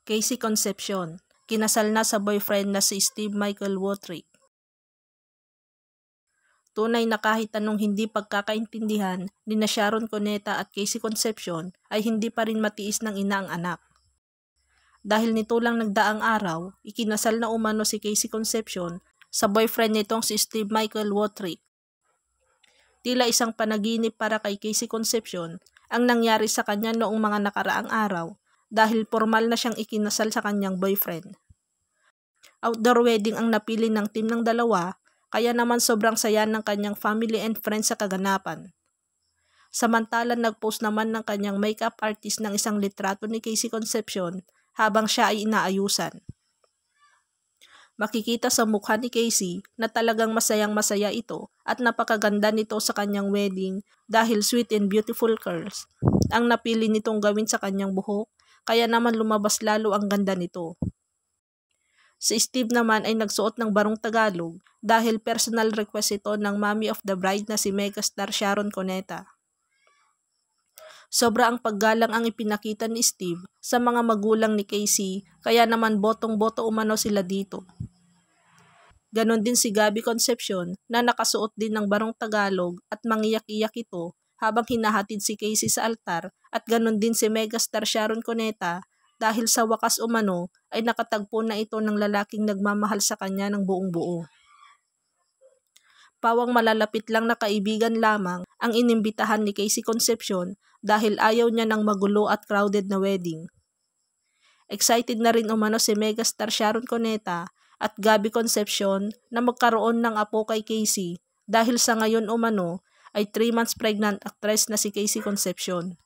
Casey Concepcion, kinasal na sa boyfriend na si Steve Michael Wotrick. Tunay na kahit anong hindi pagkakaintindihan ni na Sharon Cuneta at Casey Concepcion ay hindi pa rin matiis ng ina ang anak. Dahil nito lang nagdaang araw, ikinasal na umano si Casey Concepcion sa boyfriend nitong si Steve Michael Wotrick. Tila isang panaginip para kay Casey Concepcion ang nangyari sa kanya noong mga nakaraang araw dahil formal na siyang ikinasal sa kanyang boyfriend. Outdoor wedding ang napili ng team ng dalawa, kaya naman sobrang saya ng kanyang family and friends sa kaganapan. Samantalang nagpost naman ng kanyang makeup artist ng isang litrato ni Casey Concepcion habang siya ay inaayusan. Makikita sa mukha ni Casey na talagang masayang-masaya ito at napakaganda nito sa kanyang wedding dahil sweet and beautiful curls ang napili nitong gawin sa kanyang buhok, kaya naman lumabas lalo ang ganda nito. Si Steve naman ay nagsuot ng barong Tagalog dahil personal request ito ng mommy of the bride na si megastar Sharon Cuneta. Sobra ang paggalang ang ipinakita ni Steve sa mga magulang ni Casey, kaya naman botong-boto umano sila dito. Ganon din si Gabby Concepcion na nakasuot din ng barong Tagalog at mangiyak-iyak ito habang hinahatid si Casey sa altar, at ganon din si megastar Sharon Cuneta dahil sa wakas umano ay nakatagpo na ito ng lalaking nagmamahal sa kanya ng buong buo. Pawang malalapit lang na kaibigan lamang ang inimbitahan ni Casey Concepcion dahil ayaw niya ng magulo at crowded na wedding. Excited na rin umano si megastar Sharon Cuneta at Gabby Concepcion na magkaroon ng apo kay Casey dahil sa ngayon umano ay 3 months pregnant actress na si Casey Concepcion.